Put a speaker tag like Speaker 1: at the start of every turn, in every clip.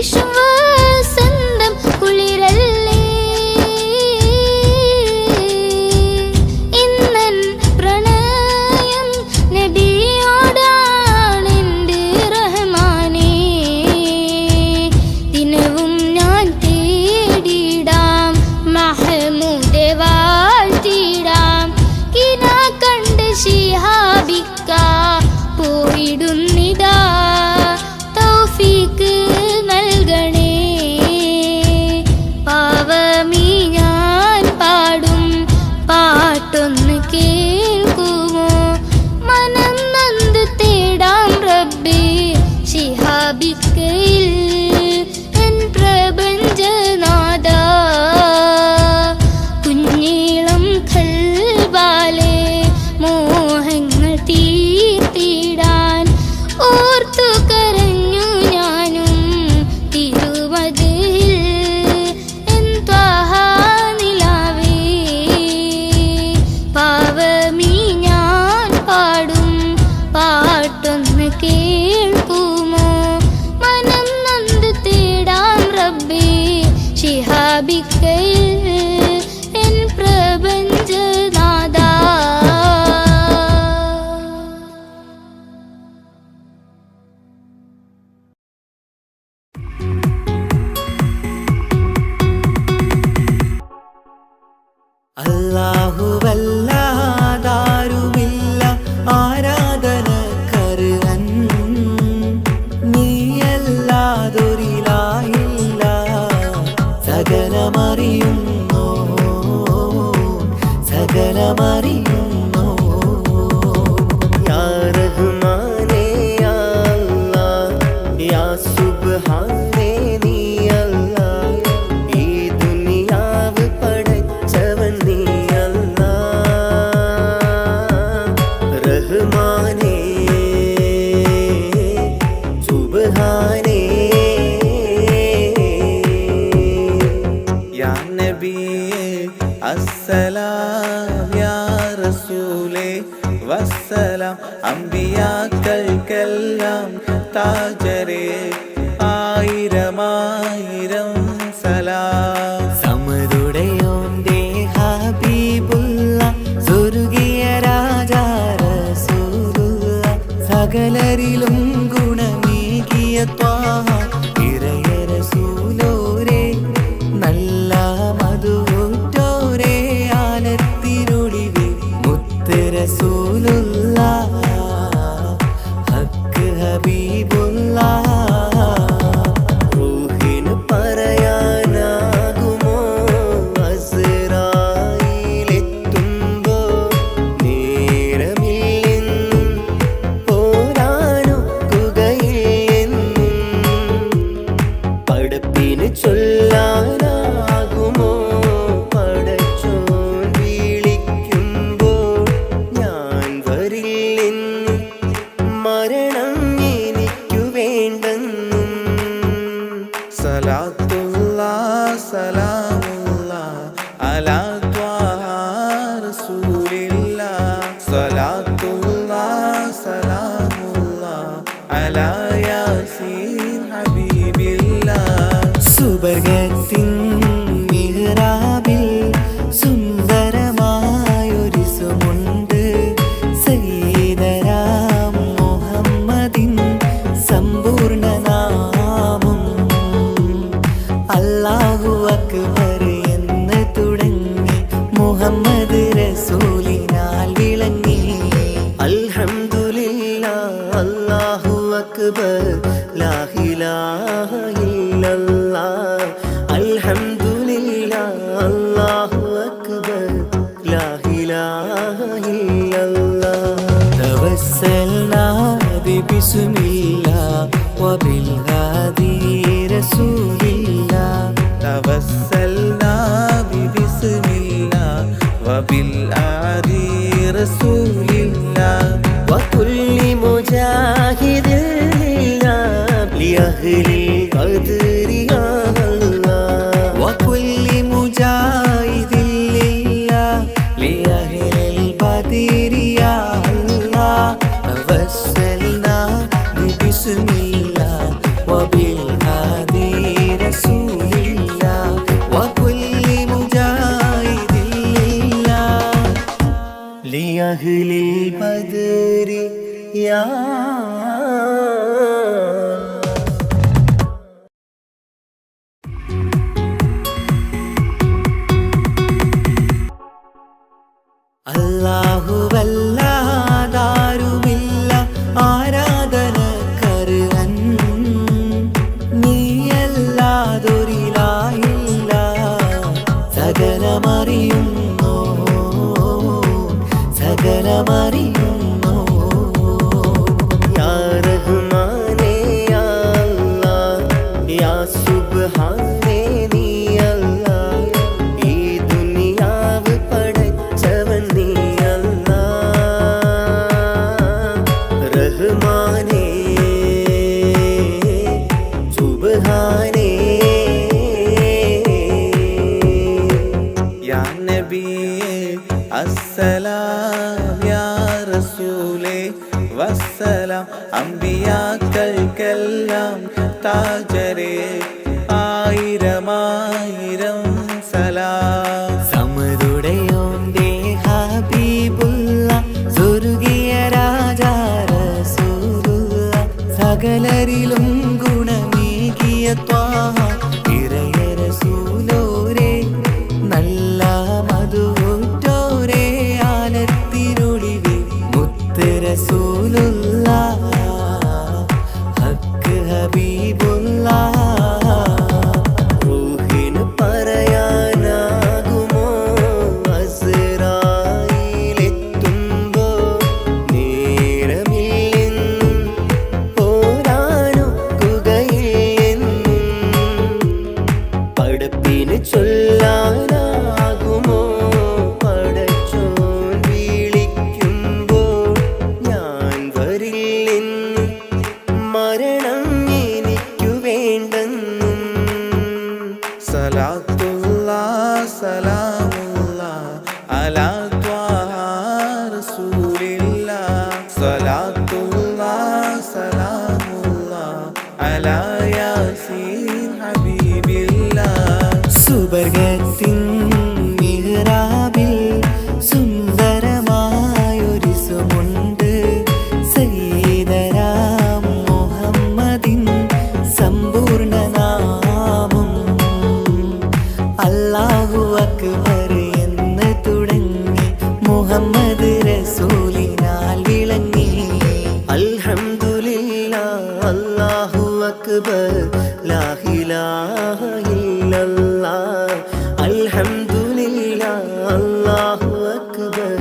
Speaker 1: വീശുവസന്തം കുളിരല്ലേ ഇന്നൻ പ്രണയം നബിയോടാണെൻ്റെ റഹ്മാനേ ദിനവും ഞാൻ തേടിടാം മഹ്മൂദെ വാഴ്ത്തിടാം കിനാ കണ്ട് ശിഹാബിക്ക പോയിടുന്നിതാ തൗഫീക്ക് നൽകണേ പാവമീ ഞാൻ പാടും പാട്ടൊന്ന് കേൾക്കുമോ മനം നൊന്ത് തേടാം റബ്ബേ ശിഹാബിക്കയിൽ എൻ പ്രപഞ്ചനാഥ കുഞ്ഞീളം ഖൽബാലെ മോഹങ്ങൾ തീർത്തിടാൻ ഓർത്തു കരഞ്ഞു ഞാനും തിരുമതിൽ എൻ ത്വഹ നിലാവേ പാവമീ ഞാൻ പാടും പാട്ടൊന്ന് കേൾക്കുമോ മനം നൊന്ത് തേടാം റബ്ബേ ശിഹാബിക്കയിൽ എൻ പ്രപഞ്ചനാഥ
Speaker 2: അല്ലാഹുവല്ലാതാരുമില്ല ആരാധനക്കർഹൻ നീയല്ലാതൊരിലായില്ല സകലമറിയുന്നോ സകലമറിയുന്നോ യാ റഹ്മാനേ യാ അല്ലാഹ് യാ സുബ്ഹാനേ നീ അല്ലാഹ് ഈ ദുനിയാവ് പടച്ചവൻ നീ അല്ലാഹ് റഹ്മാനേ സുബ്ഹാനേ യാ നബിയേ അസ്സലാം യാ റസൂലേ വസ്സലാം അമ്പിയാക്കൾക്കെല്ലാം താജരേ ആയിരമായിരം സലാം സമരുടയോന്റെ ഹബീബുള്ള സ്വർഗീയ രാജാ റസൂലുള്ള സകലരിലും ഗുണമേകിയ ത്വാഹ ഇറയ റസൂലോരേ നല്ല മധുറ്റോരേ ആലത്തിരുളിവേ മുത്ത് റസൂലുള്ള ഹക്ക് ഹബീബുള്ള റൂഹിന് പറയാനാകുമോ അസ്റായിലെത്തുമ്പോ നേരമില്ലെന്നും പോരാനൊക്കുകയില്ലെന്നും പടപ്പിന് ചൊല്ലാനാകുമോ പടച്ചോൻ വിളിക്കുമ്പോൾ ഞാൻ വരില്ലെന്ന് മരണം എനിക്കു വേണ്ടെന്നും സലാത്തുല്ലാഹ് സലാമുല്ലാഹ് അലാ ത്വാഹ റസൂലില്ലാഹ് സലാത്തുല്ലാഹ് സലാമുല്ലാഹ് അലാ യാസീൻ ഹബീബില്ലാഹ് സുബർഗത്തിൻ മിഹ്റാബിൽ സുന്ദരമായൊരു സുമുണ്ട് സയ്യിദനാം മുഹമ്മദിൻ സമ്പൂർണ്ണ നാമം അല്ലാഹു അക്ബർ എന്ന് തുടങ്ങി മുഹമ്മദ് റസൂലിനാൽ വിളങ്ങി അൽഹംദുലില്ലാഹ് അല്ലാഹു അക്ബർ ലാ ഇലാഹ ഇല്ലല്ലാഹ് അൽഹംദുലില്ലാഹ് അല്ലാഹു അക്ബർ ലാ ഇലാഹ ഇല്ലല്ലാഹ് തവസ്സൽനാ ബിസ്മില്ലാഹ് വബിൽഹാദി റസൂലില്ലാഹ് തവസ്സൽനാ ബിസ്മില്ലാഹ് വബിൽഹാദി റസൂലില്ലാഹ് വകുല്ലി മുജാഹിദിൻ ലില്ലാഹ് ലിഅഹ്ലി ഖദ്രി യാ അല്ലാഹ് വകുല്ലി മുജാഹിദിൻ ലില്ലാഹ് ലിഅഹ്ലിൽ ബദ്രി യാ അല്ലാഹ് തവസ്സൽനാ ബിസ്മില്ലാഹ് വബിൽഹാദി യാ അല്ലാഹുവല്ലാതാരുമില്ല ആരാധനക്കർഹൻ നീയല്ലാതൊരിലായില്ല സകലമറിയുന്നു സകലമറിയുന്നു യാ റഹ്മാനേ യാ അല്ലാഹ് യാ സുബ്ഹാനേ നീ അല്ലാഹ് ഈ ദുനിയാവ് പടച്ചവൻ നീ അല്ലാഹ് റഹ്മാനേ സുബ്ഹാനേ
Speaker 3: യാ നബിയേ അസ്സലാം യാ റസൂലേ വസ്സലാം അമ്പിയാക്കൾക്കെല്ലാം താജരേ ആയിരമായിരം സലാം
Speaker 2: സമരുടയോന്റെ ഹബീബുള്ള സ്വർഗീയ രാജാ റസൂലുള്ള സകലരിലും ഗുണമേകിയ ത്വാഹ ഇറയ റസൂലോരേ നല്ല മധുറ്റോരേ ആലത്തിനൊളിവേ മുത്ത് റസൂലുള്ള ഹക്ക് ഹബീബുള്ള റൂഹിന് പറയാനാകുമോ അസ്റായിലെത്തുമ്പോ നേരമില്ലെന്നും പോരാനൊക്കുകയില്ലെന്നും പടപ്പിന് ചൊല്ലാനാകുമോ പടച്ചോൻ വിളിക്കുമ്പോൾ ഞാൻ വരില്ലെന്നും മരണം എനിക്കു വേണ്ടെന്നും
Speaker 3: സലാത്തുല്ലാഹ് സലാമുല്ലാഹ് അലാ ത്വാഹ റസൂലില്ലാഹ് സലാത്തുല്ലാഹ് സലാമുല്ലാഹ് അലാ യാസീൻ ഹബീബില്ലാഹ്
Speaker 2: സുബർഗത്തിൻ മിഹ്റാബിൽ സുന്ദരമായൊരു സുമുണ്ട് സയ്യിദനാം മുഹമ്മദിൻ സമ്പൂർണ്ണ നാമം അല്ലാഹു അക്ബർ എന്ന് തുടങ്ങി മുഹമ്മദ് റസൂലിനാൽ വിളങ്ങി അൽഹംദുലില്ലാഹ് അല്ലാഹു അക്ബർ ലാ ഇലാഹ ഇല്ലല്ലാഹ് അൽഹംദുലില്ലാഹ് അല്ലാഹു അക്ബർ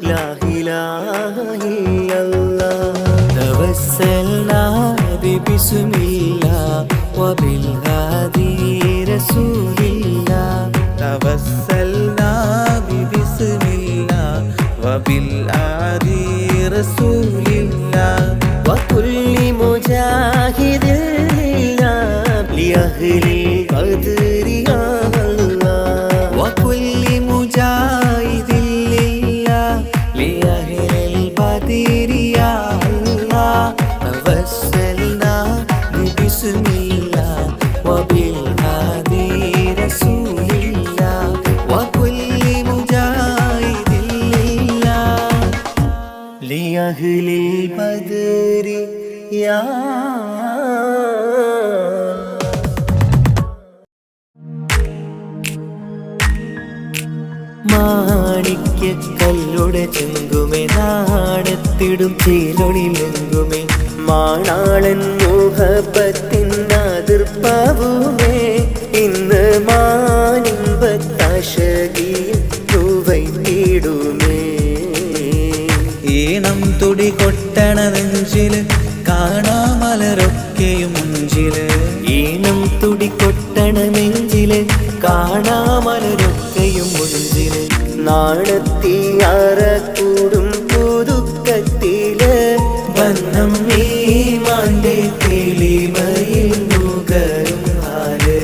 Speaker 2: ലാ ഇലാഹ ഇല്ലല്ലാഹ് തവസ്സൽനാ ബിസ്മില്ലാഹ് വബിൽ ഹാദി റസൂലില്ലാഹ്
Speaker 3: തവസ്സൽനാ ബിസ്മില്ലാഹ് വബിൽ ആദി റസൂലില്ലാഹ്
Speaker 2: وكل مجاهد لله لأهل القدر يا الله وكل مجاهد لله لأهل البدر يا الله توسلنا بسم الله وبالهادي رسول الله وكل مجاهد لله لأهل البدر يا മാണിക്യക്കല്ലുടെ ചെങ്കുമേ നാണത്തിടും ചീലൊളിലെങ്കുമേ മാണാളൻ മോഹപ്പത്തിൻ അതിർപ്പാവുമേ ഇന്ന് മാനിമ്പത്താശകിയിൽ തൂവൈത്തിടുമേ
Speaker 3: ഈണം തുടി കൊട്ടണ നെഞ്ചില് കാണാമലരൊക്കെയും മുഞ്ചില്
Speaker 2: ഈണം തുടികൊട്ടണ നെഞ്ചില് കാണാമലരൊക്കെയും മുഞ്ചില് നാണത്തിയാറ കൂടും പുതുക്കത്തില് ബന്ധം നീ മാന്റെ തെളിമയിൽ നുകരും ഹാല്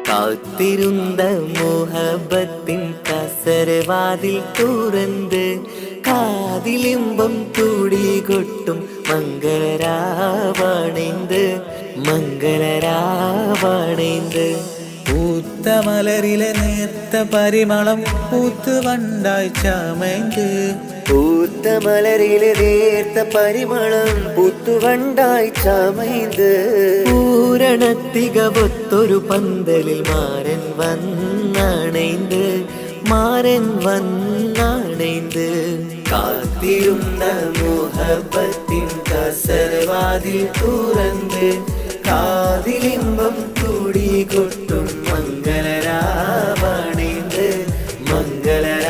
Speaker 2: കാത്തിരുന്ന മോഹബത്തിൻ കസരവാതിൽ തുറന്ന് കാതിലിമ്പം തുടി കൊട്ടും മംഗളരാവണൈந்து മംഗളരാവണൈந்து
Speaker 3: പൂത്ത പൂത്തമലരിലെ നേർത്ത പരിമളം പൂത്തുവണ്ടായി ചമൈந்து
Speaker 2: പൂത്തമലരിലെ നേർത്ത പരിമളം പൂത്തുവണ്ടായി ചമൈந்து പൂരണത്തികവൊത്തൊരു പന്തലിൽ മാരൻ വന്നണൈந்து മാരൻ വന്നണൈந்து കാത്തിരുന്ന മുഹബത്തിൻ കസർവാതിൽ തുറന്ന് കാതിലിമ്പം തുടികൊട്ടും മംഗളരാവണൈந்து മംഗളരാവണൈந்து.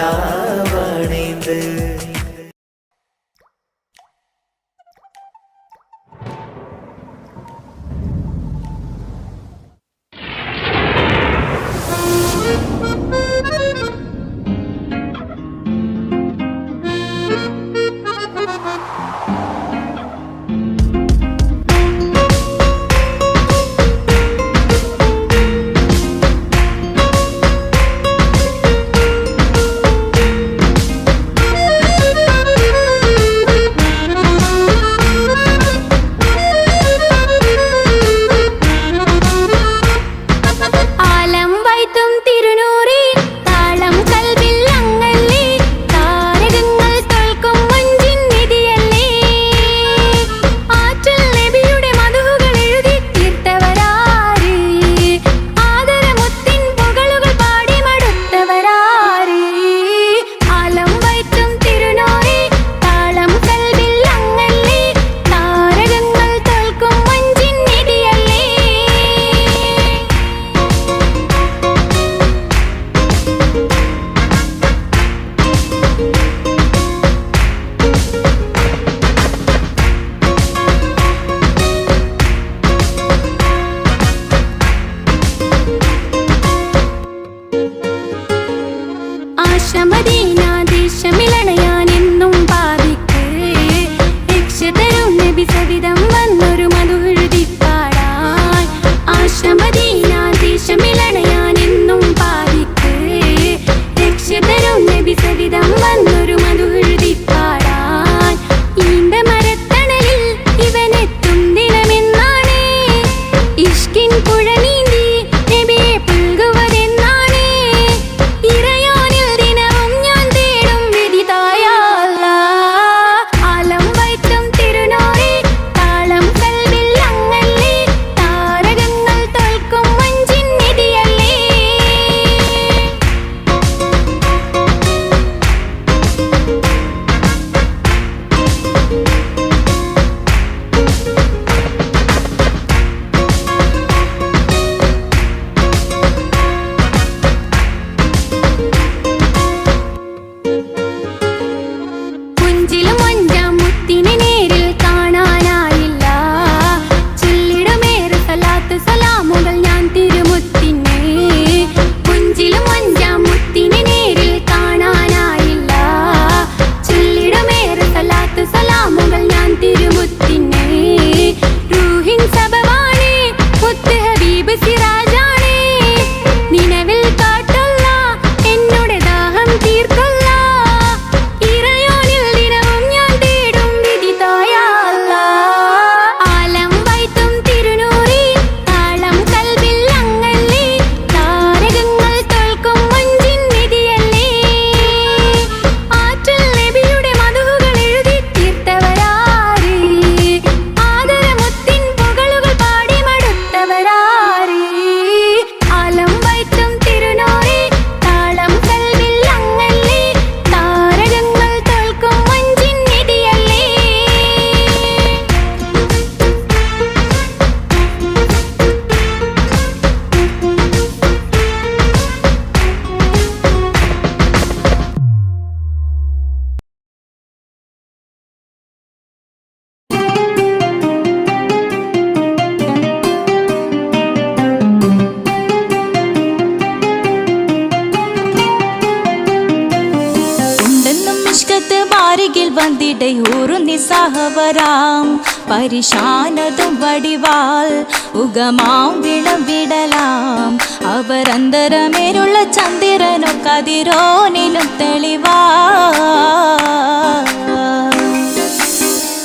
Speaker 4: നിസ്സഹവരാം പരിശാനതും വടിവാൾ ഉഗമാം വിളവിടലാം അവരന്തരമേലുള്ള ചന്ദ്രനോ കതിരോനിലും തെളിവാ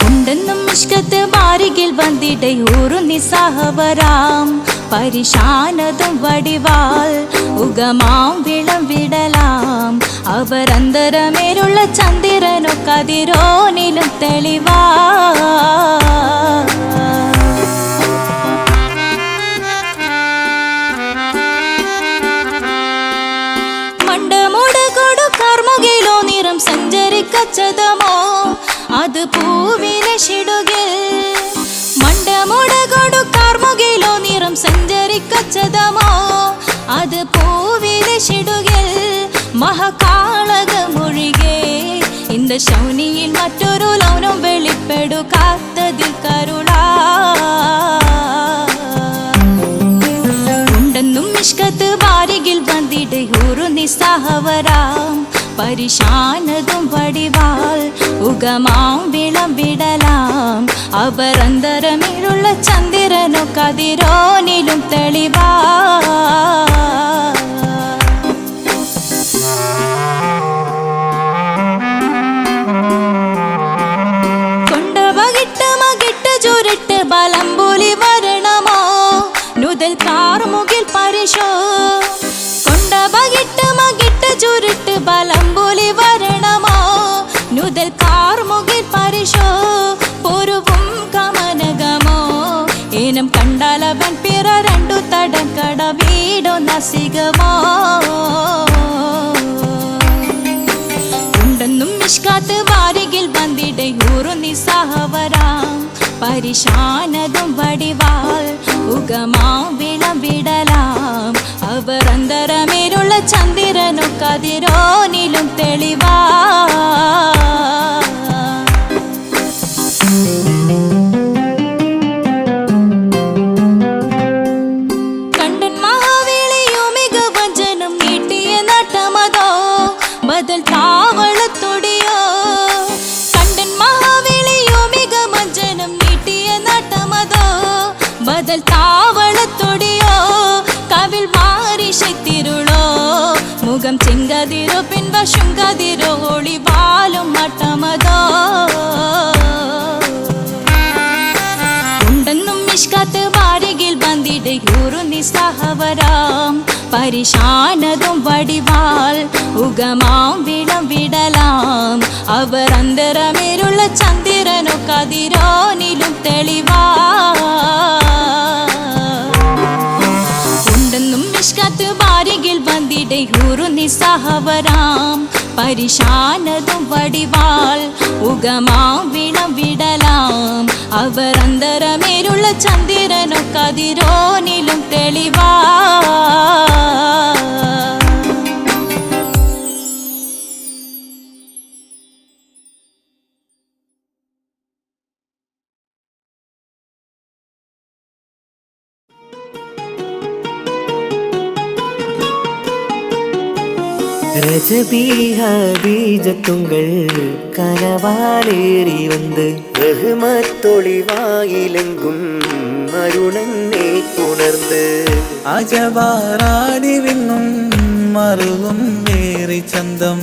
Speaker 4: ഉണ്ടെന്നും ഇഷ്കത്ത് ബാരികിൽ വന്നിടയൂറു നിസ്സഹവരാം പരിശാനതും വടിവാൾ ഉഗമാം വിളവിടലാം അവരന്തരമേലുള്ള ചന്ദ്രനോ കതിരോനിലും തെളിവാ മണ്ടമുടകൊടു കർമുകിലോ നിറം സഞ്ചരിക്കച്ചതമോ അത് പൂവിലെ ഷിടുകിൽ മണ്ടമുടകൊടു കർമുകിലോ നിറം സഞ്ചരിക്കച്ചതമോ അത് പൂവിലെ ഷിടുകിൽ മഹാകാളകമൊഴികെ இந்த ശൗനിയിൽ മറ്റൊരു ലൗനം വെളിപ്പെടുക്കാത്തതിൽ കരുളാ ഉണ്ടെന്നും മിഷ്കത്ത് വാരികിൽ വന്നിടയൂറു നിസ്സഹവരാം പരിശാനതും വടിവാൾ ഉഗമാം വിളവിടലാം അവരന്തരമിലുള്ള ചന്ദ്രനോ കതിരോനിലും തെളിവാ കൊണ്ടവകിട്ട് മകിട്ട് ചുരുട്ട് ബലംപൂലി വരണമോ നുതൽ കാർമുകിൽ പരിശോ കൊണ്ടവകിട്ട് മകിട്ട് ചുരുട്ട് ബലംപൂലി വരണമോ നുതൽ കാർമുകിൽ പരിശോ പൊരുവും കമനകമോ ഏനം കണ്ടാലവൻ പിറ രണ്ടു തടക്കട വീടോ നസികമോ ഉണ്ടെന്നും മിഷ്കാത്ത് വാരികിൽ വന്നിടയൂറു നിസ്സഹവരാം പരിശാനതും വടിവാൾ ഉഗമാം വിളവിടലാം അവരന്തരമേലുള്ള ചന്ദ്രനോ കതിരോനിലും തെളിവാ കണ്ടൻ മഹാവേളിയോ മികവഞ്ചനം നീട്ടിയ നട്ടമതോ ബദൽ താവളത്തൊടിയോ കണ്ടൻ മഹാവേളിയോ മികവഞ്ചനം നീട്ടിയ നട്ടമതോ ബദൽ താവളത്തൊടിയോ കവിൽ മാറി ശക്തിരുളോ മുഖം ചെങ്കതിരോ പിൻവശം കതിരോ ഒളിവാലും മട്ടമതോ ഉണ്ടെന്നും മിഷ്കാത്ത് വാരികിൽ വന്നിടയൂറു നിസ്സഹവരാം പരിശാനതും വടിവാൾ ഉഗമാം വിളവിടലാം അവരന്തരമേലുള്ള ചന്ദ്രനോ കതിരോനിലും തെളിവാ ഉണ്ടെന്നും മിഷ്കാത്ത് വാരികിൽ വന്നിടയൂറു നിസ്സഹവരാം പരിശാനതും വടിവാൾ ഉഗമാം വിളവിടലാം അവരന്തരമേലുള്ള ചന്ദ്രനോ കതിരോനിലും തെളിവാ
Speaker 2: ரஜபீஹ பீஜத்துங்கள் கனவாலேறி வந்து ரஹ்மத்தொளிவாயிலெங்கும் அருணன்னே உணர்ந்து
Speaker 3: അജവാറാടി വിണ്ണും മറുകും വേറി ചന്തം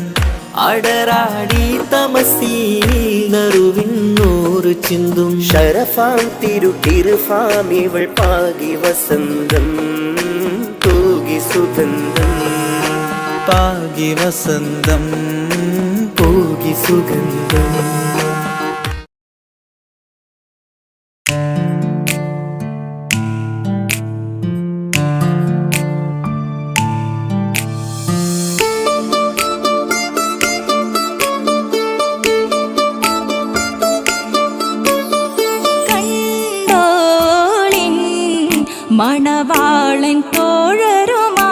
Speaker 2: അടരാടി തമസീനിൽ നറുവിന്നൂറ് ചിന്തും ഷറഫാം തിരുക്കിരുഫാം ഇവൾ പാകി വസന്തം തൂകി സുഗന്ധം
Speaker 3: പാകി വസന്തം
Speaker 2: പോകി സുഗന്ധം
Speaker 4: മണവാളൻ തോഴരുമാ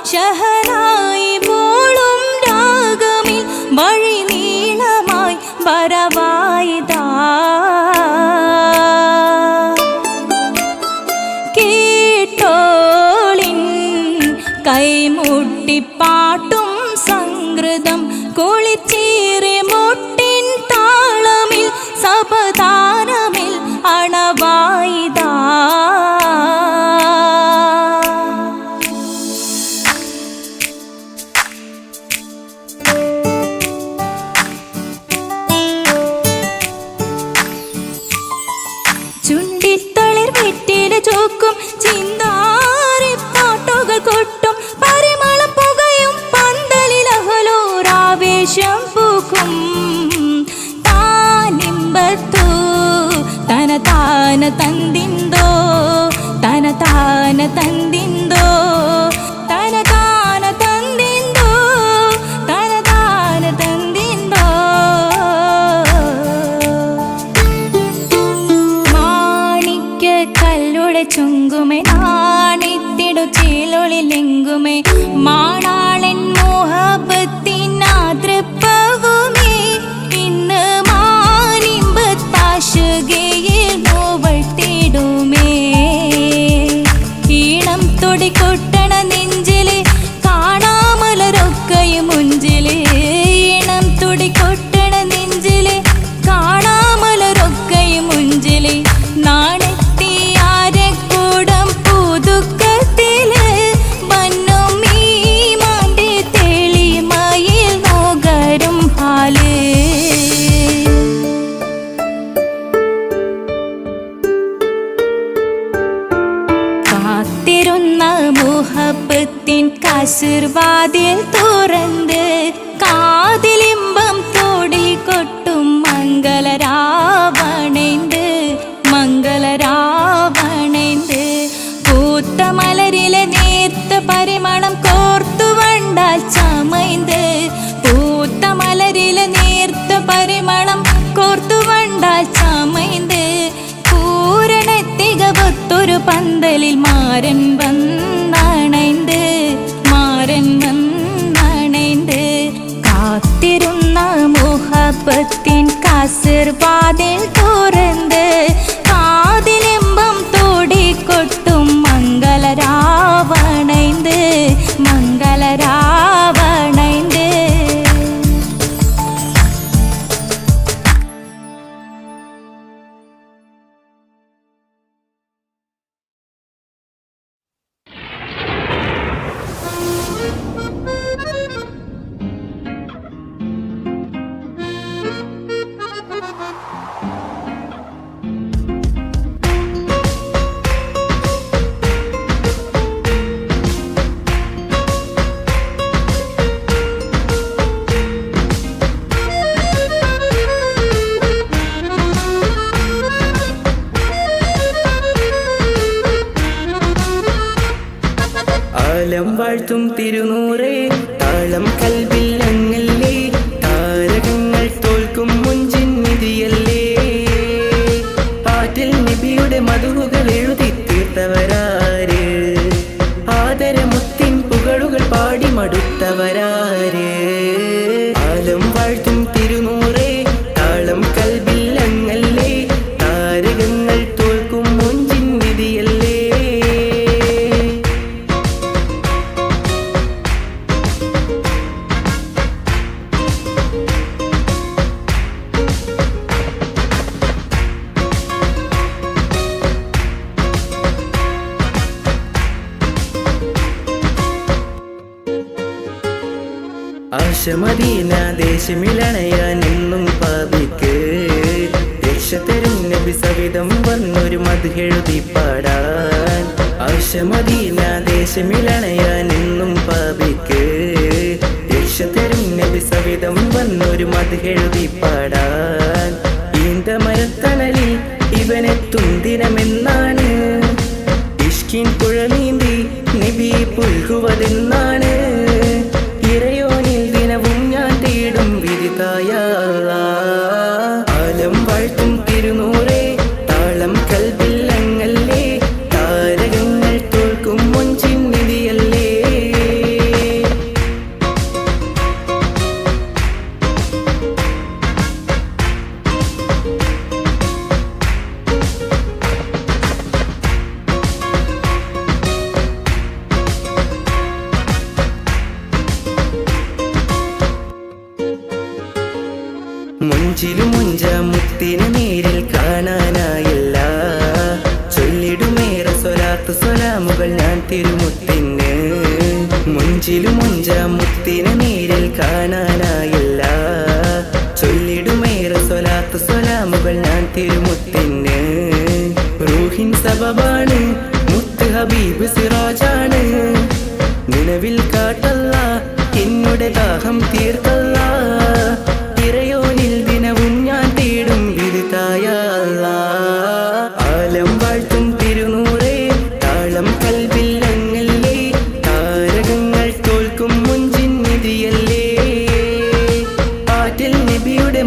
Speaker 4: ഷഹനായി പോളും രാഗമിൽ വഴി നീളമായി വരവായിതാ കേട്ടോളിൻ കൈമുട്ടിപ്പാട്ടും സംഗൃതം കുളിച്ചേറി മുട്ടിൻ താളമിൽ സപതാരമിൽ അണവായിതാ ചുണ്ടിത്തളിർ വെറ്റില ചോക്കും ತಂದಿಂದೋ ತನ ತಾನ ತಂದಿಂದೋ ತನ ತಾನ ತಂದಿಂದೋ ತನ ತಾನ ತಂದಿಂದೋ മാണിക്യ കല്ലുടെ ചുങ്കുമേ നാണിത്തിടു ചീലൊളിലെങ്കുമേ മാണാളൻ മോഹബത്തിനാതൃപ്പവുമേ ഇന്ന് മാനിമ്പത്താശുകയിൽ നോവട്ടിടുമേ ഈണം തൊടികൊട്ടണ നെഞ്ചില് കാണാമലരൊക്കെയും മുഞ്ചില് ഈണം തൊടികൊട്ടണ നെഞ്ചില് കാണാമലരൊക്കെയും മുഞ്ചില് നാണത്തിയാരെ കൂടം പുതുക്കത്തില് വന്നും ഈ മാന്റെ തെളിമയിൽ നോകരും ഹാല് കാത്തിരുന്ന മുഹബത്തിൻ കസിർവാതിൽ തുറന്ന് കാതിലിമ്പം തോടികൊട്ടും മംഗളരാവണൈந்து മംഗളരാവണൈந்து പൂത്ത മലരിലെ നേർത്ത പരിമളം കോർത്തു വണ്ടാൽ ചമൈந்து പൂത്ത മലരിലെ നേർത്ത പരിമളം കോർത്തു വണ്ടാൽ ചമൈந்து പൂരണത്തികവൊത്തൊരു പന്തലിൽ മാരൻ വന്നണൈந்து മാരൻ വന്നണൈந்து കാത്തിരുന്ന മുഹബത്തിൻ കസിർവാതിൽ തുറന്ന് കാതിലിമ്പം തോടിക്കൊട്ടും മംഗളരാവണൈந்து മംഗളരാവണൈந்து
Speaker 2: ആലം വാഴ്ത്തും തിരുനൂറേ താളം കൽവിൽ അങ്ങല്ലേ താരകങ്ങൾ തോൽക്കും മുഞ്ചിൻ നിധിയല്ലേ ആറ്റിൽ നബിയുടെ മധുഹുകൾ എഴുതി തീർത്തവരാര് ആദരമുത്തിൻ പുകളുകൾ പാടി മടുത്തവരാര് ആലം വാഴ്ത്തും തിരുനൂറേ താളം കൽവിൽ അങ്ങല്ലേ താരകങ്ങൾ തോൽക്കും മുഞ്ചിൻ നിധിയല്ലേ ആശമദീന ദേശമിലണയാൻ എന്നും പാപിക്ക് രക്ഷതരും നബി സവിധം വന്നൊരു മധുഹെഴുതി പാടാൻ ആശമദീന ദേശമിലണയാൻ എന്നും പാപിക്ക് രക്ഷതരും നബി സവിധം വന്നൊരു മധുഹെഴുതി പാടാൻ ഈന്ത മരത്തണലിൽ ഇവനെത്തും ദിനമെന്നാണ് ഇഷ്കിൻ പുഴ നീന്തി നബി പുൽകുവതെന്നാണ് ഇറയോനിൽ ദിനവും ഞാൻ തേടും വിധിതായ ആലം വാഴ്ത്തും തിരുനൂറേ താളം കൽവിൽ അങ്ങല്ലേ താരകങ്ങൾ തോൽക്കും മുഞ്ചിൻ നിധിയല്ലേ മുഞ്ചിലും മുഞ്ച മുത്തിനെ നേരിൽ കാണാനായില്ല ചൊല്ലിടുമേറെ സ്വലാത്ത് സ്വലാമുകൾ ഞാൻ തിരുമുത്തിന് മുഞ്ചിലും മുഞ്ച മുത്തിനെ നേരിൽ കാണാനായില്ല ചൊല്ലിടുമേറെ സ്വലാത്ത് സ്വലാമുകൾ ഞാൻ തിരുമുത്തിന് റൂഹിൻ സബബാണ് മുത്ത് ഹബീബ് സിറാജാണ് നിലവിൽ കാട്ടല്ല എന്നുടെ ദാഹം തീർക്കല്ല ഇറയോനിൽ ദിനവും ഞാൻ തേടും വിരുതായ ആലം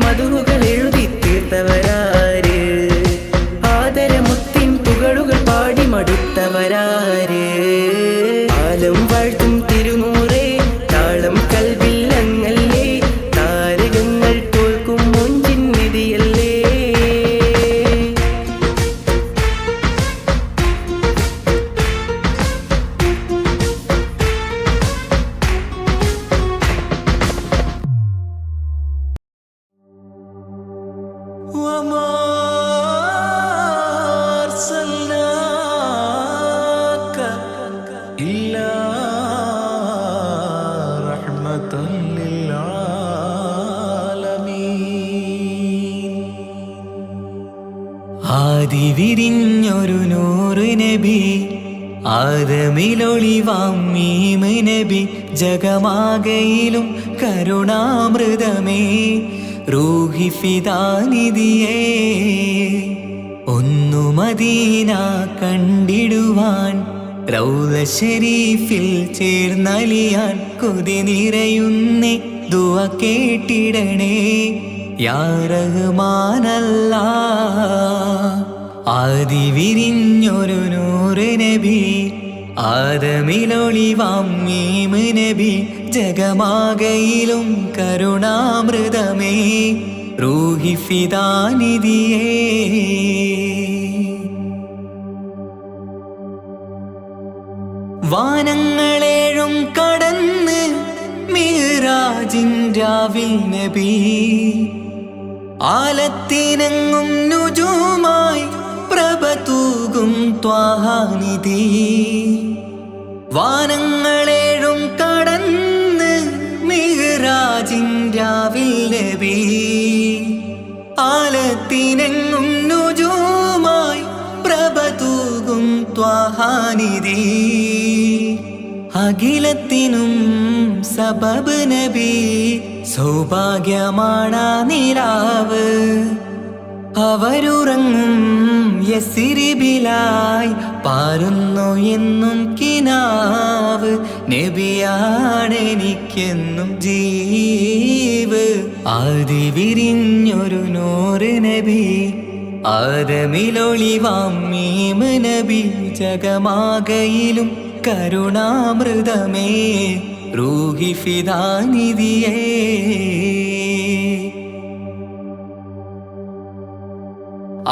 Speaker 2: മധുകൾ എഴുതി തീർത്തവരാര് ആദരമുത്തിൻ പുകളുകൾ പാടി മടുത്തവരാര് ആലം വാഴ്ത്തും തിരുനൂറേ താളം കൽവിൽ അങ്ങല്ലേ താരകങ്ങൾ തോൽക്കും മുഞ്ചിൻ നിധിയല്ലേ
Speaker 3: وما أرسلناك إلا رحمة للعالمين
Speaker 2: ആദി വിരിഞ്ഞൊരു നൂറ് നബി ആദമിലൊളിവാം മീമ് നബി ജഗമാകയിലും കരുണാമൃതമേ റൂഹി ഫിദാനിധിയേ ഒന്നു മദീന കണ്ടിടുവാൻ റൗള ശരീഫിൽ ചേർന്നലിയാൻ കൊതി നിറയുന്നേ ദുആ കേട്ടിടണേ യാ റഹ്മാനല്ലാ ആദി വിരിഞ്ഞൊരു നൂറ് നബി ആദമിലൊളിവാം മീമ് നബി ജഗമാകയിലും കരുണാമൃതമേ റൂഹി ഫിദാനിധിയേ വാനങ്ങളേഴും കടന്ന് മിഅ്റാജിൻ രാവിൽ നബി ആലത്തിനങ്ങും നുജൂമായി പ്രഭ തൂകും ത്വാഹാനിധി വാനങ്ങളേഴും കടന്ന് മിഅ്റാജിൻ രാവിൽ നബി ആലത്തിനെങ്ങും നുജൂമായി പ്രഭ തൂകും ത്വാഹാനിധി അഖിലത്തിനും സബബ് നബി സൗഭാഗ്യമാണാ നിലാവ് അവരുറങ്ങും യസിരിബിലായി പാരുന്നു എന്നും കിനാവ് നബിയാണെനിക്കെന്നും ജീവ് ആദി വിരിഞ്ഞൊരു നൂറ് നബി ആദമിലൊളിവാം മീമ് നബി ജഗമാകയിലും കരുണാമൃതമേ റൂഹി ഫിദാനിധിയേ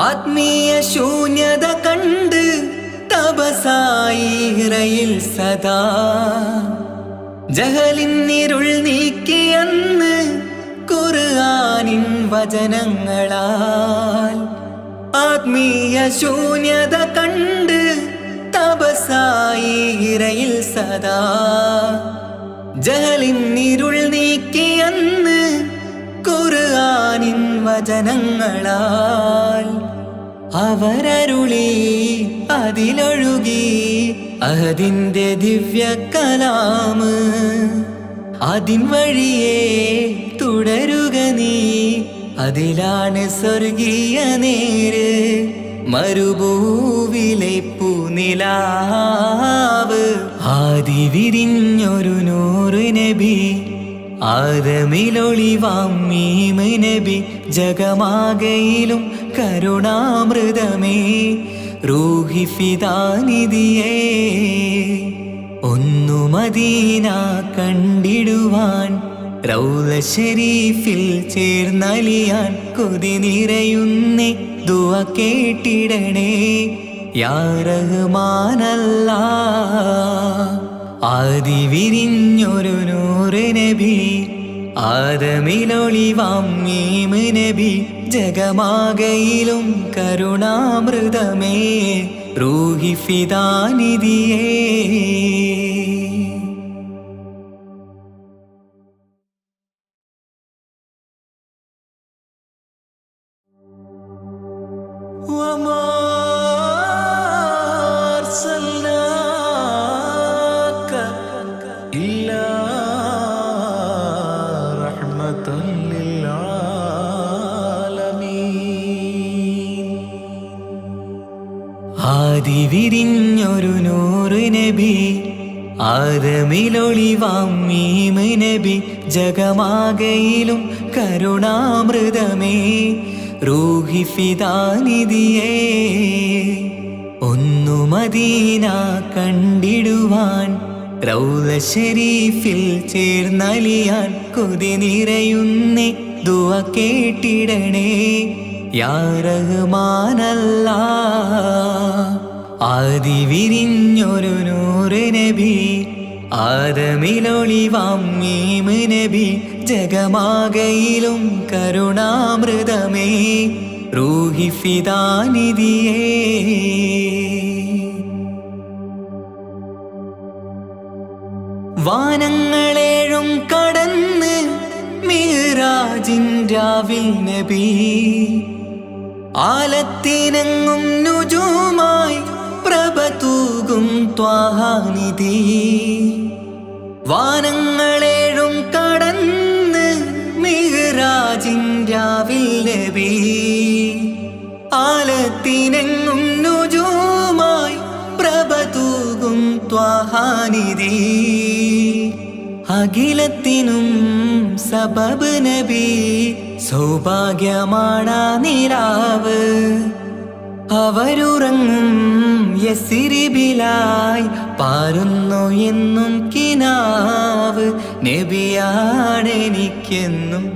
Speaker 2: ആത്മീയ ശൂന്യത കണ്ട് തപസായി ഇറയിൽ സദാ ജഹലിന്നിരുൾ നീക്കിയന്ന് ഖുർആനിൻ വചനങ്ങളാൽ ആത്മീയ ശൂന്യത കണ്ട് തപസായി ഇറയിൽ സദാ ജഹലിന്നിരുൾ നീക്കിയന്ന് ഖുർആനിൻ വചനങ്ങളാൽ അവരരുളി അതിലൊഴുകി അഹദിന്റെ ദിവ്യ കലാമ് അതിൻ വഴിയേ തുടരുക നീ അതിലാണ് സ്വർഗീയ നേര് മരുഭൂവിലെ പൂനിലാവ് ആദി വിരിഞ്ഞൊരു നൂറ് നബി ആദമിലൊളിവാം മീമ് നബി ജഗമാകയിലും കരുണാമൃതമേ റൂഹി ഫിദാനിധിയേ ഒന്നു മദീന കണ്ടിടുവാൻ റൗള ശരീഫിൽ ചേർന്നലിയാൻ കൊതി നിറയുന്നേ ദുആ കേട്ടിടണേ യാ റഹ്മാനല്ലാ ആദി വിരിഞ്ഞൊരു നൂറ് നബി ആദമിലൊളിവാം മീമ് നബി ജഗമാകയിലും കരുണാമൃതമേ റൂഹി ഫിദാനിധിയേ
Speaker 3: وما أرسلناك إلا رحمة للعالمين
Speaker 2: ആദി വിരിഞ്ഞൊരു നൂറ് നബി ആദമിലൊളിവാം മീമ് നബി ജഗമാകയിലും കരുണാമൃതമേ റൂഹി ഫിദാനിധിയേ ഒന്നു മദീന കണ്ടിടുവാൻ റൗള ശരീഫിൽ ചേർന്നലിയാൻ കൊതി നിറയുന്നേ ദുആ കേട്ടിടണേ യാ റഹ്മാനല്ലാ ആദി വിരിഞ്ഞൊരു നൂറ് നബി ആദമിലൊളിവാം മീമ് നബി ജഗമാകയിലും കരുണാമൃതമേ റൂഹി ഫിദാനിധിയേ വാനങ്ങളേഴും കടന്ന് മിഹ്റാജിൻ രാവിൽ നബി ആലത്തിനെങ്ങും നുജൂമായി പ്രഭ തൂകും ത്വാഹാനിധി വാനങ്ങളേഴും കടന്ന് മിഹ്റാജിൻ രാവിൽ നബി ആലത്തിനെങ്ങും നുജൂമായി പ്രഭ തൂകും ത്വാഹാനിധി അഖിലത്തിനും സബബ് നബി സൗഭാഗ്യമാണാ നിലാവ് അവരുറങ്ങും യസിരിബിലായി പാരുന്നു എന്നും കിനാവ് നബിയാണെനിക്കെന്നും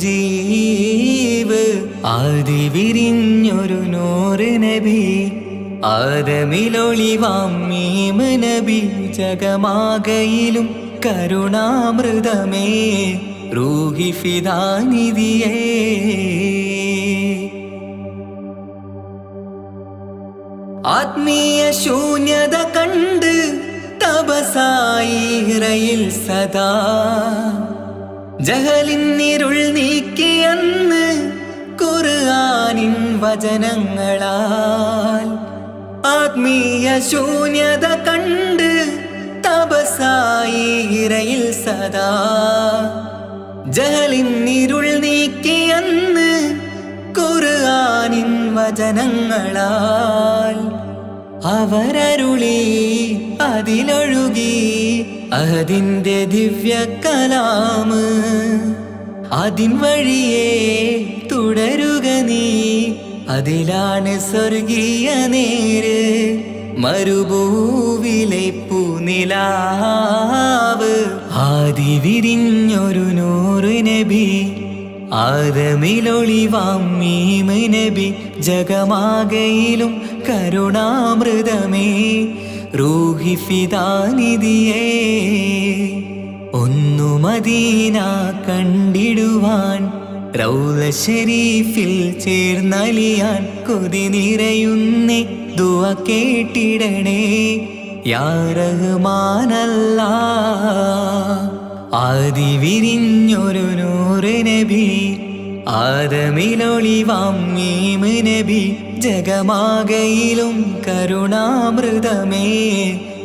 Speaker 2: ജീവ് ആദി വിരിഞ്ഞൊരു നൂറ് നബി ആദമിലൊളിവാം മീമ് നബി ജഗമാകയിലും കരുണാമൃതമേ റൂഹി ഫിദാനിധിയേ ആത്മീയ ശൂന്യത കണ്ട് തപസായി ഇറയിൽ സദാ ജഹലിന്നിരുൾ നീക്കിയന്ന് ഖുർആനിൻ വചനങ്ങളാൽ ആത്മീയ ശൂന്യത കണ്ട് തപസായി ഇറയിൽ സദാ ജഹലിന്നിരുൾ നീക്കിയന്ന് ഖുർആനിൻ വചനങ്ങളാൽ അവരരുളി അതിലൊഴുകി അതിൻ്റെ ദിവ്യ കലാമ് അതിൻ വഴിയേ തുടരുക നീ അതിലാണ് സ്വർഗീയ നേര് മരുഭൂവിലെ പൂനിലാവ് ആദി വിരിഞ്ഞൊരു നൂറ് നബി ആദമിലൊളിവാം മീമ് നബി ജഗമാകയിലും കരുണാമൃതമേ റൂഹി ഫിദാനിധിയേ ഒന്നു മദീന കണ്ടിടുവാൻ റൗള ശരീഫിൽ ചേർന്നലിയാൻ കൊതി നിറയുന്നേ ദുആ കേട്ടിടണേ യാ റഹ്മാനല്ലാ ആദി വിരിഞ്ഞൊരു നൂറ് നബി ആദമിലൊളിവാം മീമ് നബി ജഗമാകയിലും കരുണാമൃതമേ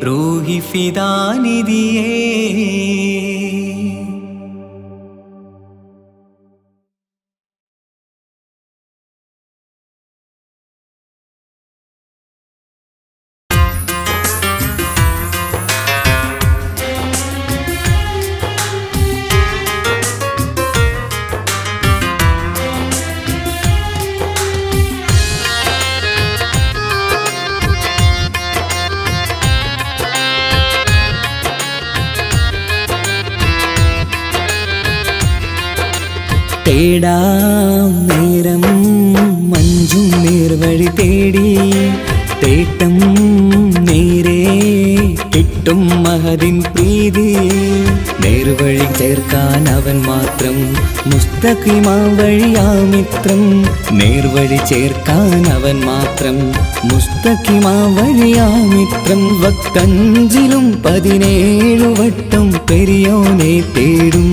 Speaker 2: റൂഹി ഫിദാനിധിയേ തേടാം നേരം മഞ്ചും നേർവഴി തേടി തേട്ടം നേരെ കിട്ടും മഹദിൻ പ്രീതി നേർവഴി ചേർക്കാൻ അവൻ മാത്രം മുസ്തഖിമാ വഴിയാ മിത്രം നേർവഴി ചേർക്കാൻ അവൻ മാത്രം മുസ്തഖിമാ വഴിയാ മിത്രം വക്തഞ്ചിലും 17 വട്ടം പെരിയോനെ തേടും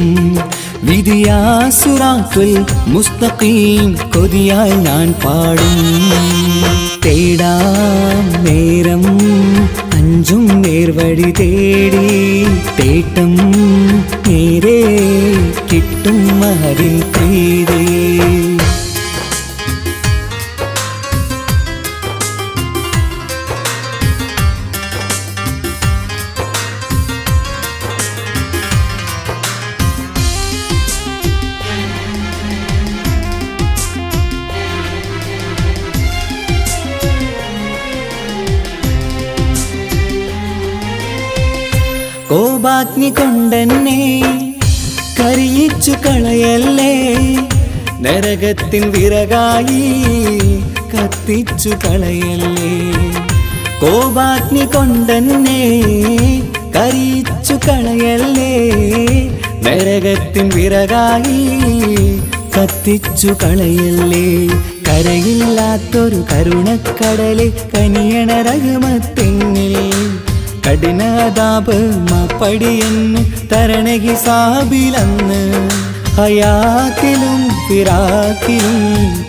Speaker 2: വിധിയാ സിറാത്തുൽ മുസ്തഖീം കൊതിയാൽ ഞാൻ പാടും തേടാം നേരം അഞ്ചും നേർവഴി തേടി തേട്ടം നേരെ കിട്ടും മഹദിൻ പ്രീതി കോപാഗ്നി കൊണ്ടെന്നെ കരിയിച്ചു കളയല്ലേ, നരകത്തിൻ വിറകായി കത്തിച്ചു കളയല്ലേ. കോപാഗ്നി കൊണ്ടെന്നെ കരിയിച്ചു കളയല്ലേ, നരകത്തിൻ വിറകായി കത്തിച്ചു കളയല്ലേ. കരയില്ലാത്തൊരു കരുണക്കടലെ കനിയണ റഹ്മത്തിന്നിൽ, കഠിനതാപ് മാപ്പടിയെന്ന് തരണ ഹിസാബിലന്ന്. ഹയാത്തിലും ഫിറാത്തിലും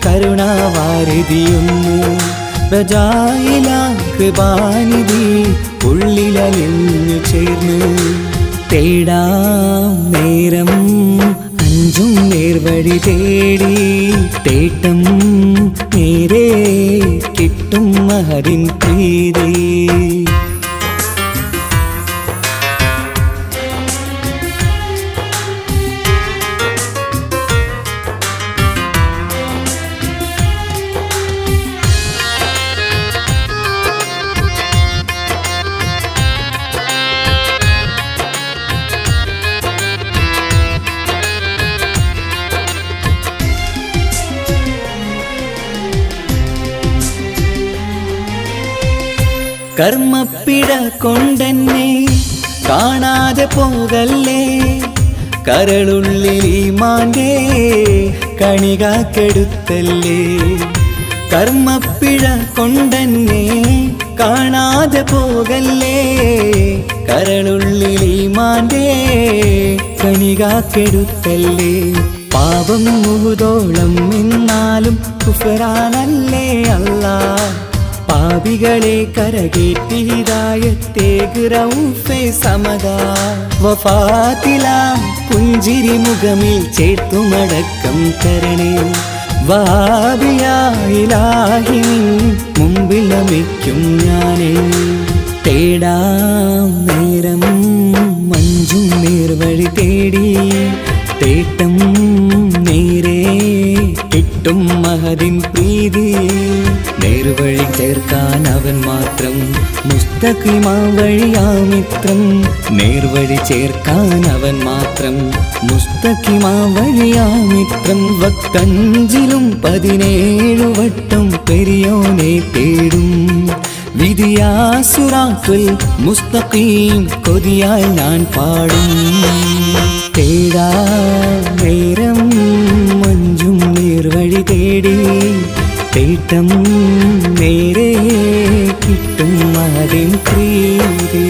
Speaker 2: കരുണാവാരിതിയൊന്ന്, പ്രജായില കൃപാനിധി ഉള്ളിലലിഞ്ഞു ചേർന്ന്. തേടാം നേരം അഞ്ചും നേർവഴി തേടി, തേട്ടം നേരെ കിട്ടും മഹരിൻ പ്രീതി. കർമ്മപ്പിഴ കൊണ്ടെന്നെ കാണാതെ പോകല്ലേ, കരളുള്ളിൽ ഈമാന്റെ കണികാക്കെടുത്തല്ലേ. കർമ്മപ്പിഴ കൊണ്ടെന്നെ കാണാതെ പോകല്ലേ, കരളുള്ളിൽ ഈമാന്റെ കണികാക്കെടുത്തല്ലേ. പാപം മുഴുതോളം എന്നാലും കുഫ്റാനല്ലേ അല്ലാ, പാപികളെ കരകേറ്റി ഹിദായത്തേക് റഊഫേ സമദാ. വഫാത്തിലാം പുഞ്ചിരി മുഖമിൽ ചേർത്തുമടക്കം തരണേ, വഹാബിയായിലാഹി നിൻ മുമ്പിൽ നമിക്കും ഞാനേ. തേടാം നേരം മഞ്ചും നേർവഴി തേടി, തേട്ടം നേരെ കിട്ടും മഹദിൻ പ്രീതി. നേർവഴി ചേർക്കാൻ അവൻ മാത്രം, മുസ്തഖിമാ വഴിയാ മിത്രം. നേർവഴി ചേർക്കാൻ അവൻ മാത്രം, മുസ്തഖിമാ വഴിയാ മിത്രം. വക്തഞ്ചിലും 17 വട്ടം പെരിയോനെ തേടും, വിധിയാസുറാത്തുൽ മുസ്തഖീം കൊതിയാൽ ഞാൻ പാടും. തേടാ നേരം മഞ്ചും നേർവഴി തേടി, തേട്ടം നേരെ കിട്ടും മഹദിൻ പ്രീതി.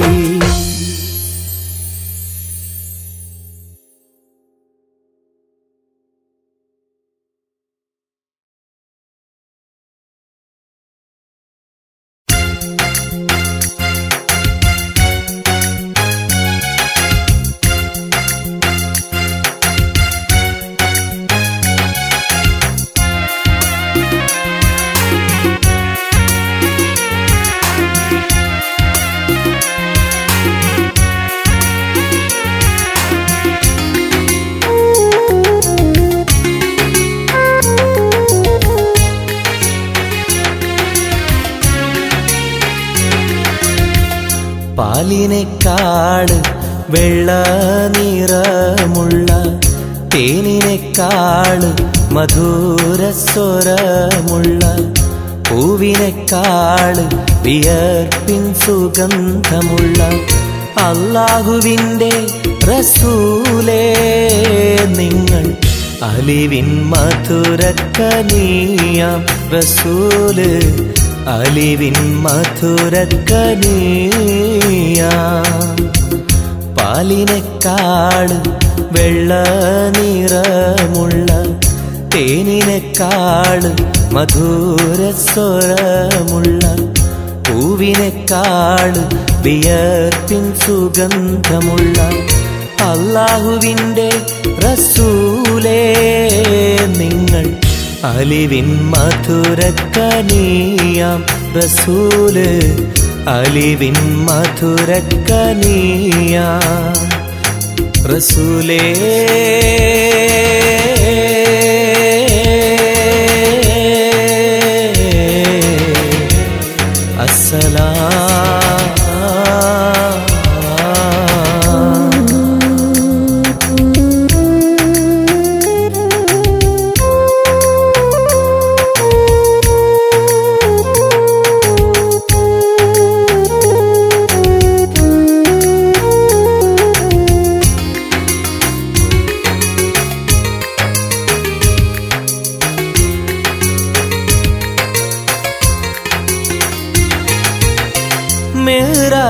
Speaker 2: പാലിനെക്കാട് വെള്ള നിറമുള്ള, തേനിനെക്കാട് മധുരസ്വരമുള്ള, പൂവിനെക്കാട് വിയർപ്പിൻ സുഗന്ധമുള്ള അല്ലാഹുവിൻ്റെ റസൂലേ നിങ്ങൾ. അലിവിൻ മധുരക്കനിയാം റസൂല്, അലിവിൻ മധുരക്കനിയാം. പാലിനെക്കാട് വെള്ള നിറമുള്ള, തേനിനെക്കാട് മധുരസ്വരമുള്ള, പൂവിനെക്കാട് വിയർപ്പിൻ സുഗന്ധമുള്ള അല്ലാഹുവിൻ്റെ റസൂലേ നിങ്ങൾ. അലിവിൻ മധുരക്കനിയാം റസൂല്, അലിവിൻ മധുരക്കനിയാം റസൂലേ. അസ്സലാം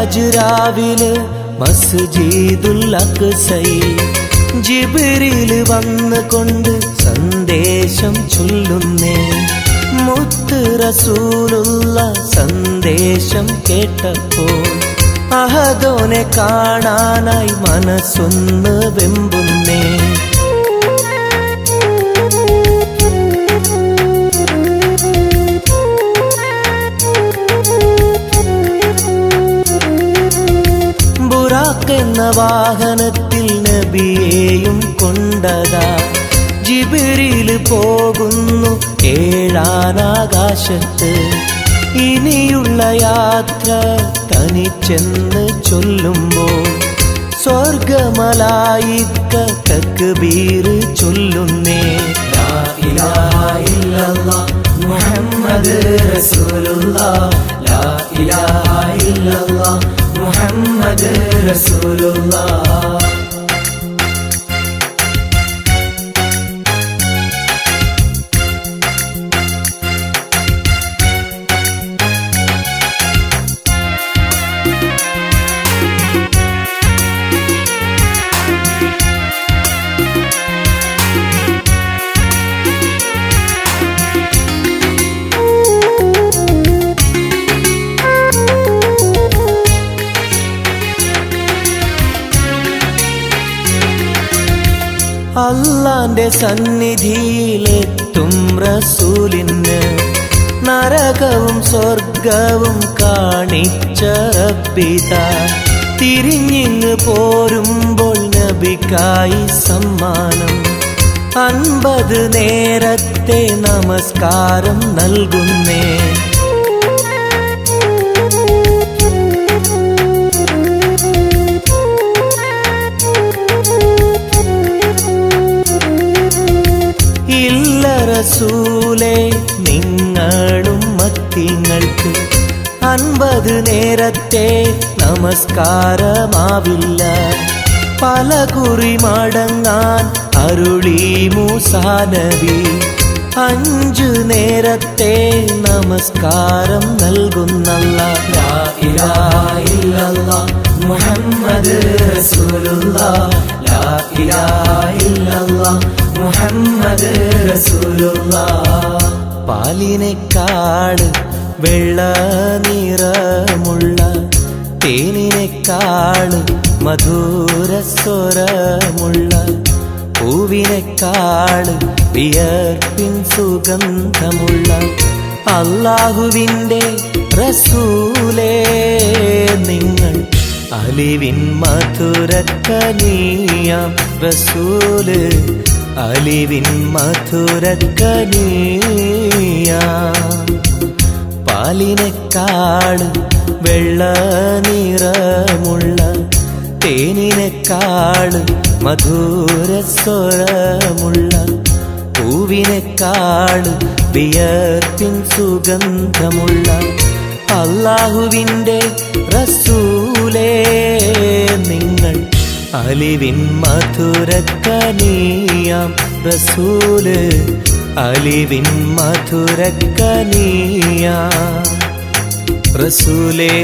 Speaker 2: മിഅ്റാജ് രാവിലെ മസ്ജിദുൽ അഖ്സയിൽ ജിബ്രീൽ വന്നുകൊണ്ട് സന്ദേശം ചൊല്ലുന്നേ. മുത്ത് റസൂലുള്ള സന്ദേശം കേട്ടപ്പോൾ അഹദോനെ കാണാനായി മനസ്സൊന്ന് വെമ്പുന്നേ. ബുറാഖ് എന്ന വാഹനത്തിൽ നബിയെയും കൊണ്ടതാ ജിബ്രീൽ പോകുന്നു ഏഴാനാകാശത്ത്. ഇനിയുള്ള യാത്ര തനിച്ചെന്ന് ചൊല്ലുമ്പോൾ സ്വർഗമലായിക്ക തക്ബീർ ചൊല്ലുന്നേ. ലാ ഇലാഹ ഇല്ലല്ലാഹ് മുഹമ്മദ് റസൂലുള്ളാഹ്, ലാ ഇലാഹ ഇല്ലല്ലാഹ് മുഹമ്മദ് റസൂലുള്ളാഹ്. അല്ലാന്റെ സന്നിധിയിലെത്തും റസൂലിന് നരകവും സ്വർഗവും കാണിച്ച റബ്ബിതാ. തിരിഞ്ഞിങ്ങ് പോരുമ്പോൾ നബിക്കായി സമ്മാനം 50 നേരത്തെ നമസ്കാരം നൽകുന്നേ. ഇല്ല റസൂലേ നിങ്ങളും മത്തിങ്ങൾക്ക് 50 നേരത്തെ നമസ്കാരമാവില്ല. പല കുറി മടങ്ങാൻ അരുളി മൂസാ നബി. 5 നേരത്തെ നമസ്കാരം നൽകുന്നല്ലാഹ്. ലാ ഇലാഹ ഇല്ലല്ലാഹ് മുഹമ്മദ് റസൂലുള്ളാഹ്, ലാ ഇലാഹ ഇല്ലല്ലാഹ് മുഹമ്മദ് റസൂലുള്ളാഹ്. പാലിനെക്കാട് വെള്ള നിറമുള്ള തേനിനെക്കാട് മധുരസ്വരമുള്ള പൂവിനെക്കാട് വിയർപ്പിൻ സുഗന്ധമുള്ള അല്ലാഹുവിൻ്റെ റസൂലേ നിങ്ങൾ അലിവിൻ മധുരക്കനിയാം റസൂല്, അലിവിൻ മധുരക്കനിയാം. പാലിനെക്കാട് വെള്ള നിറമുള്ള തേനിനെക്കാട് മധുരസ്വരമുള്ള പൂവിനെക്കാട് വിയർപ്പിൻ സുഗന്ധമുള്ള അല്ലാഹുവിൻ്റെ റസൂലേ നിങ്ങൾ അലിവിൻ മധുരക്കനിയാം റസൂല്, അലിവിൻ മധുരക്കനിയാം റസൂലേ.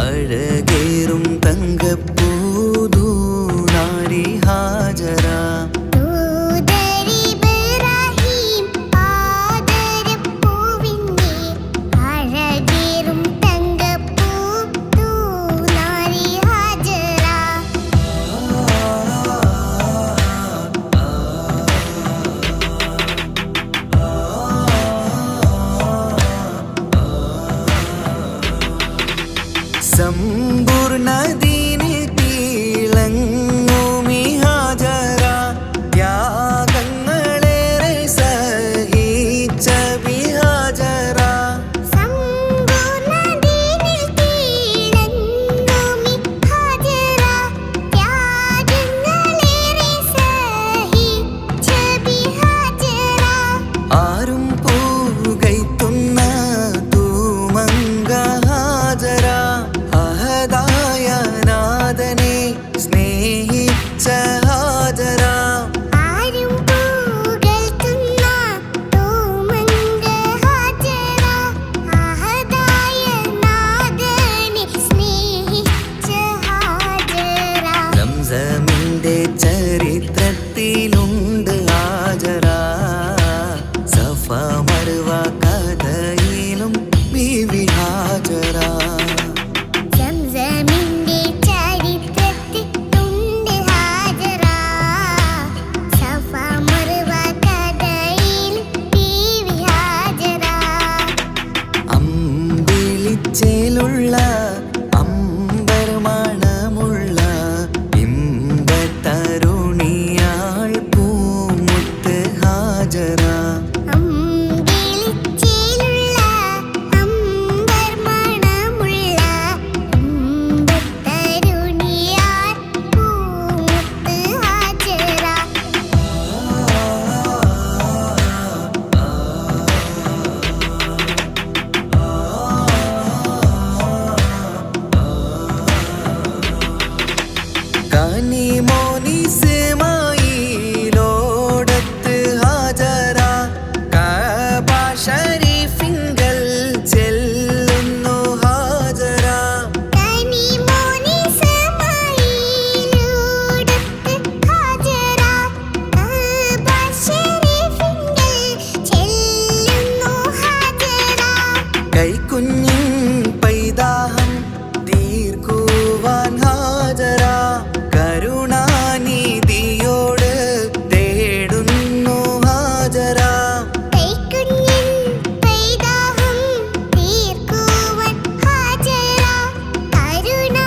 Speaker 3: അഴകേറും തങ്കപ്പൂ പൂർണ്ണദീനിൽ തിളങ്ങുമി ഹാജറ ത്യാഗങ്ങളേറെ സഹിച്ച ബിഹാജറ
Speaker 1: സമ്പൂർണ്ണദീനിൽ തിളങ്ങുമി ഹാജറ ത്യാഗങ്ങളേറെ സഹിച്ച ബിഹാജറ
Speaker 3: ആരും പൂകൈത്തുന്ന തൂമങ്ക ഹാജറ അഹദായ നാഥനെ സ്നേഹിച്ച ഹാജറ
Speaker 1: ആരും പുകഴ്ത്തുന്ന തൂമങ്ക ഹാജറ അഹദായ നാഥനെ സ്നേഹിച്ച ഹാജറ
Speaker 3: സംസമിന്റെ ചരിത്രത്തിലുണ്ട് ഹാജറ സഫ മർവ കഥയിലും ബീവി ഹാജറ
Speaker 1: സംസമിന്റെ ചരിത്രത്തിലുണ്ട് ഹാജറ സഫ മർവ കഥയിൽ ബീവി ഹാജറ
Speaker 3: അമ്പിളിച്ചേലുള്ള അമ്പർമണമുള്ള ഇമ്പത്തരുണിയാൾ പൂമുത്ത് ഹാജറ
Speaker 1: അമ്പിളിച്ചേലുള്ള അമ്പർമണമുള്ള ഇമ്പത്തരുണിയാർ പൂമുത്ത് ഹാജറ
Speaker 3: കനിമോനിസ്മായിലോടത്ത് ഹാജറ കഅബ ശരീഫിങ്കൽ ചെല്ലുന്നു ഹാജറ
Speaker 1: കനിമോനി സമായിലൂടത്ത് ഹാജറ കഅബ ശരീഫിങ്കൽ ചെല്ലുന്നു ഹാജറ
Speaker 3: കൈക്കുഞ്ഞിൻ പൈതാഹം തീർക്കുവാൻ ഹാജറ കരുണാനിധിയോട് തേടുന്നു ഹാജറ
Speaker 1: കൈക്കുഞ്ഞിൻ പൈതാഹം തീർക്കുവാൻ ഹാജറ കരുണാനിധിയോട്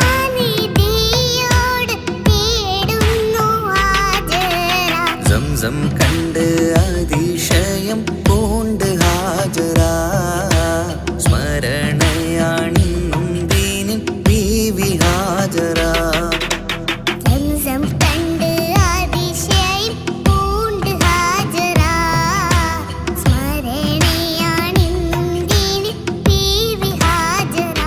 Speaker 1: തേടുന്നു ഹാജറ
Speaker 3: സംസം കണ്ട് അതിശയം പൂണ്ട് ഹാജറ സ്മരണയാണിന്നും ദീനിൻ ബീവി ഹാജറ
Speaker 1: സംസം കണ്ട് അതിശയം പൂണ്ട് ഹാജറ സ്മരണയാണിന്നും ദീനിൽ ബീവി ഹാജറ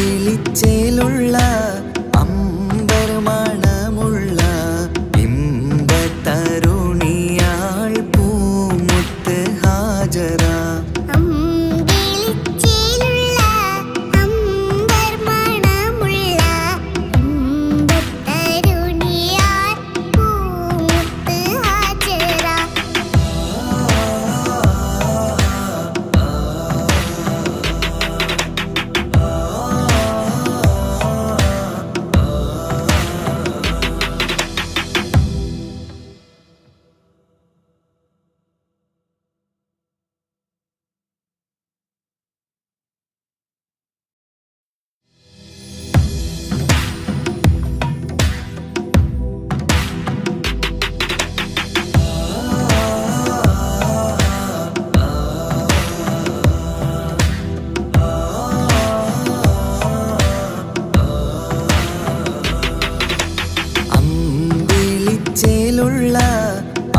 Speaker 3: അമ്പിളിച്ചേലുള്ള അമ്പർമണമുള്ള ഇമ്പത്തരുണിയാൾ പൂമുത്ത് ഹാജറ
Speaker 1: അമ്പിളിച്ചേലുള്ള അമ്പർമണമുള്ള ഇമ്പത്തരുണിയാർ പൂമുത്ത് ഹാജറ
Speaker 3: അമ്പിളിച്ചേലുള്ള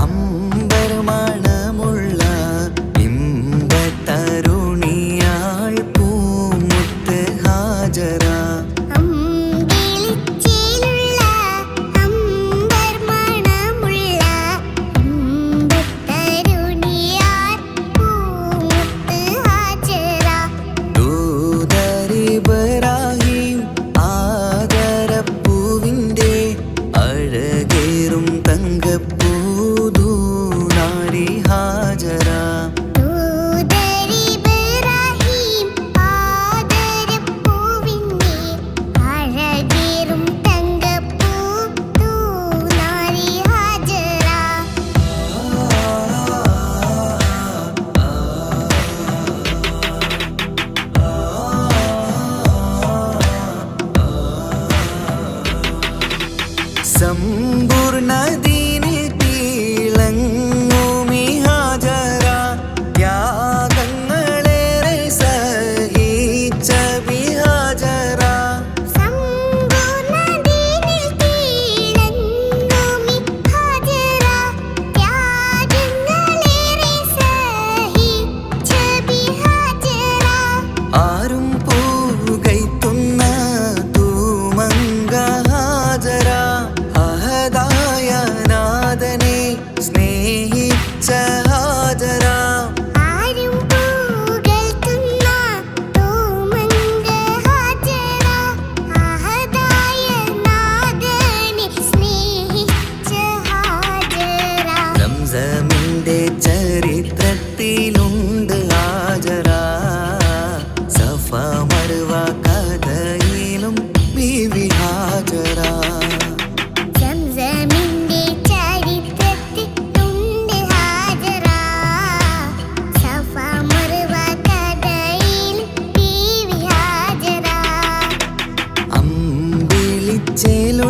Speaker 3: അമ്പർമണമുള്ള ഇമ്പത്തരുണിയാൾ പൂമുത്ത് ഹാജറ
Speaker 1: അമ്പിളിച്ചേലുള്ള അമ്പർമണമുള്ള ഇമ്പത്തരുണിയാർ പൂമുത്ത് ഹാജറ
Speaker 3: ദൂതരിബ്രാഹിം ആദരപ്പൂവിൻ്റെ അഴകേറും തങ്കപ്പൂതൂനാരി ഹാജറ
Speaker 1: ദൂതരിബ്രാഹിം ആദരപ്പൂവിൻ്റെ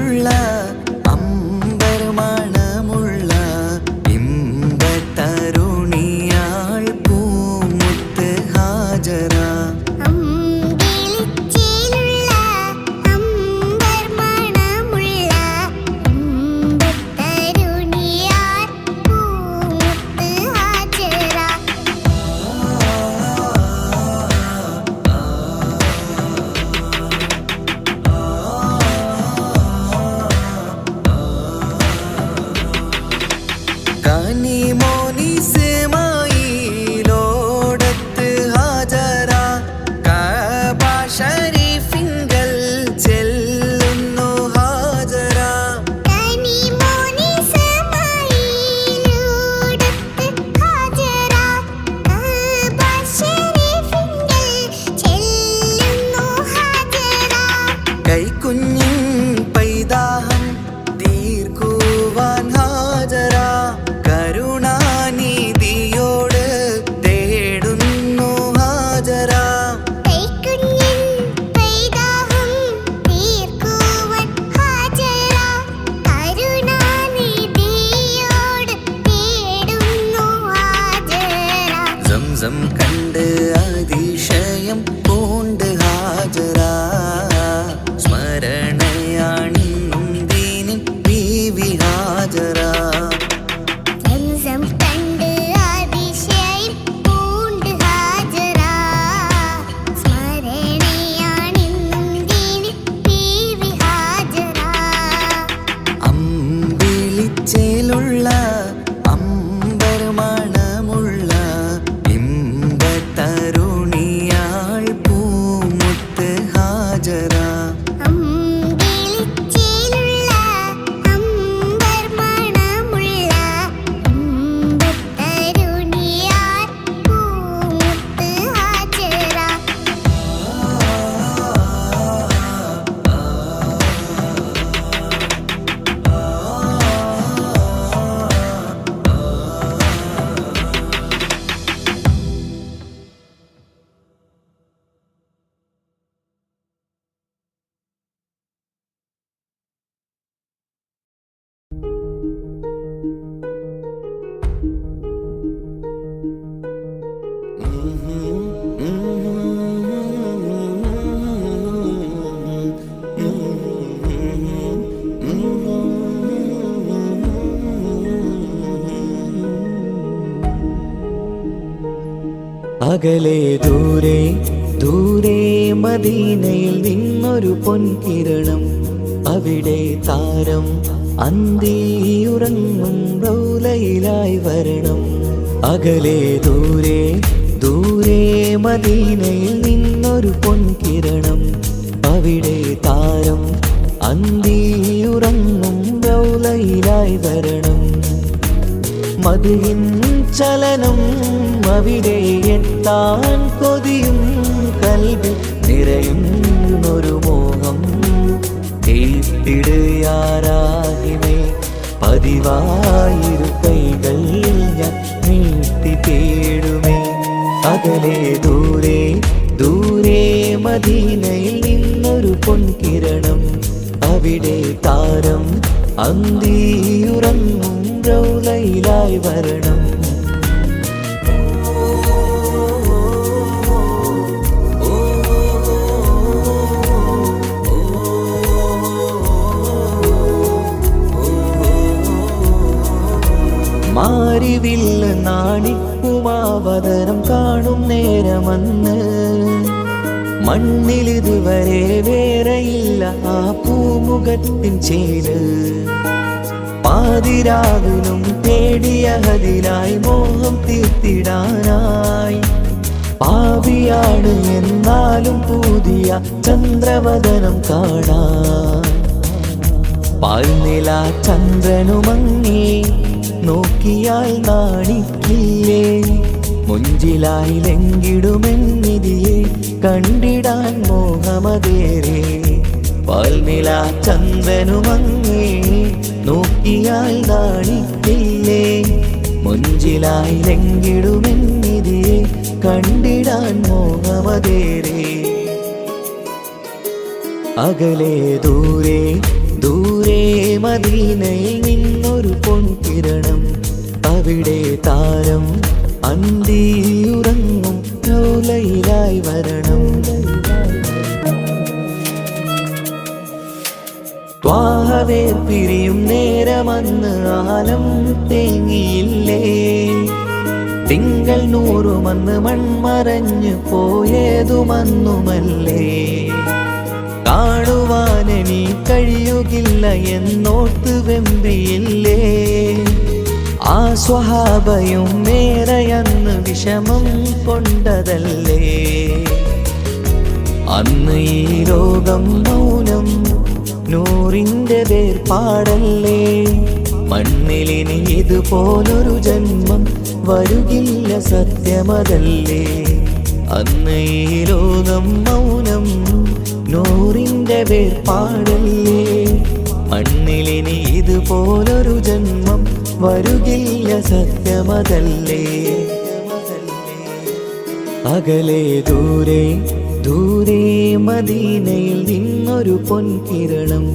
Speaker 3: ചേലുള്ള അമ്പർമണമുള്ള ഇമ്പത്തരുണിയാൾ പൂമുത്ത് ഹാജറ.
Speaker 1: അമ്പിളിച്ചേലുള്ള അമ്പർമണമുള്ള ഇമ്പത്തരുണിയാൾ പൂമുത്ത് ഹാജറ.
Speaker 3: കനിമോനിസ്മായിലോടത്ത് ഹാജറ. കഅബ ശരീഫിങ്കൽ ചെല്ലുന്നു ഹാജറ.
Speaker 1: കനിമോനിസ്മായിലോടത്ത് ഹാജറ. കഅബ ശരീഫിങ്കൽ ചെല്ലുന്നു ഹാജറ.
Speaker 3: കൈക്കുഞ്ഞിൻ പൈതാഹം തീർക്കുവാൻ ഹാജറ. കരുണാനിധിയോട് തേടുന്നു ഹാജറ.
Speaker 1: കൈക്കുഞ്ഞിൻ പൈതാഹം തീർക്കുവാൻ ഹാജറ. കരുണാനിധിയോട് തേടുന്നു ഹാജറ.
Speaker 3: സംസം കണ്ട് അതിശയം പൂണ്ട് ഹാജറ. സ്മരണയാണിന്നും ദീനിൻ ബീവി ഹാജറ.
Speaker 1: സംസം കണ്ട് അതിശയം പൂണ്ട് ഹാജറ. സ്മരണയാണിന്നും ദീനിൻ ബീവി ഹാജറ.
Speaker 3: അമ്പിളിച്ചേലുള്ള അമ്പർമണമുള്ള ഇമ്പത്തരുണിയാൾ പൂമുത്ത് ഹാജറ.
Speaker 1: അമ്പിളിച്ചേലുള്ള അമ്പർമണമുള്ള ഇമ്പത്തരുണിയാൾ പൂമുത്ത് ഹാജറ.
Speaker 2: അകലെ ദൂരെ ദൂരെ മദീനയിൽ നിന്നൊരു പൊൻകിരണം. അവിടെ താരം അന്തിയുറങ്ങും റൗലയിലായി വരണം. അകലെ ദൂരെ ദൂരെ മദീനയിൽ നിന്നൊരു പൊൻകിരണം. അവിടെ താരം അന്തിയുറങ്ങും റൗലയിലായി വരണം. മതിയിൻ ചലനം അവിടെ എത്താൻ കൊതിയും കൽബിൽ നിറയുന്നൊരു മോഹം. ഏറ്റിടുയാരാഹിമേ പതിവായിരു കൈകൾ ഞാൻ നീട്ടി തേടുമേ. അകലെ ദൂരെ ദൂരെ മദീനയിൽ നിന്നൊരു പൊൻകിരണം. അവിടെ താരം അന്തിയുറങ്ങും റൗലയിലായി വരണം. മാരിവില്ല നാണിക്കുമാവതരം കാണും നേരമന്ന്. മണ്ണിലിതുവരെ വേറെയില്ല ആ പൂമുഖത്തിൻ ചേല്. പാതിരാവിലും തേടിയ ഹദിലായി മോഹം തീർത്തിടാനായി. പാപിയാണ് എന്നാലും പുതിയ ചന്ദ്രവദനം കാണാൻ. പാൽനില ചന്ദ്രനുമങ്ങി നോക്കിയാൽ നാണിക്കില്ലേ. മുഞ്ചിലായി ലംഘിടുമെന്നിതിയെ കണ്ടിടാൻ മോഹമതേറെ. പാൽനില ചന്ദ്രനുമങ്ങി നോക്കിയാൽ നാണിക്കില്ലേ. മുഞ്ചിലായി ലംഘിടുമെന്നിതിയെ കണ്ടിടാൻ മോഹമതേറെ. അകലെ ദൂരെ ദൂരെ മദീനയിൽ നിന്നൊരു പൊൻകിരണം അവിടെ താരം അന്തിയുറങ്ങും റൗലയിലായി വരണം ത്വാഹവേർ പിരിയും നേരമന്ന് ആലം തേങ്ങിയില്ലേ തിങ്കൾ നൂറുമന്ന് മൺമറഞ്ഞു പോയതുമന്നുമല്ലേ കാണുവാനെനി കഴിയുകില്ല എന്നോർത്ത് വെമ്പിയില്ലേ ആ സ്വഹാബയും മേറയന്ന് വിഷമം കൊണ്ടതല്ലേ അന്ന് ഈ ലോകം മൗനം നൂറിൻ്റെ വേർപാടല്ലേ മണ്ണിലിനി ഇതുപോലൊരു ജന്മം വരുകില്ല സത്യമതല്ലേ അന്ന് ഈ ലോകം മൗനം നൂറിൻ്റെ വേർപാടല്ലേ മണ്ണിലിനി ഇതുപോലൊരു ജന്മം വരുകില്ല സത്യമതല്ലേ അകലെ ദൂരെ ദൂരെ മദീനയിൽ നിന്നൊരു പൊൻകിരണം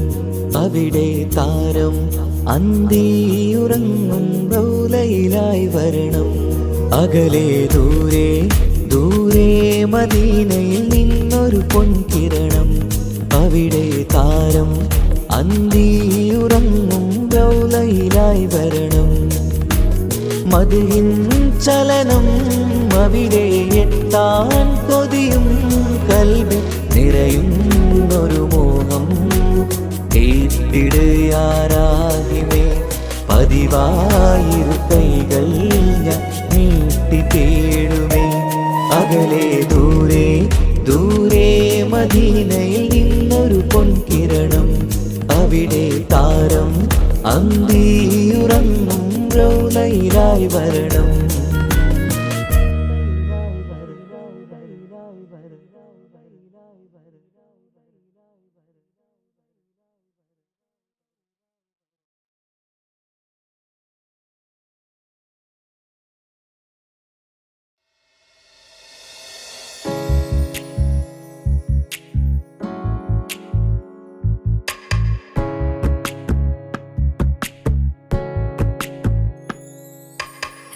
Speaker 2: അവിടെ താരം അന്തിയുറങ്ങും റൗലയിലായി വരണം അകലെ ദൂരെ ദൂരെ മദീനയിൽ നിന്നൊരു പൊൻകിരണം അവിടെ താരം അന്തിയുറങ്ങും റൗലയിലായി വരണം മദിഹിൻ ചലനം അവിടെ എത്താൻ കൊതിയും കൽബിൽ നിറയുന്നൊരു മോഹം കേട്ടിടയാരാഹിമേ പതിവായിരു കൈകൾ ഞാൻ നീട്ടി തേടുമേ അകലെ ദൂരെ ദൂരെ മദീനയിൽ നിന്നൊരു പൊൻകിരണം അവിടെ താരം അന്തിയുറങ്ങും റൗലയിലായി വരണം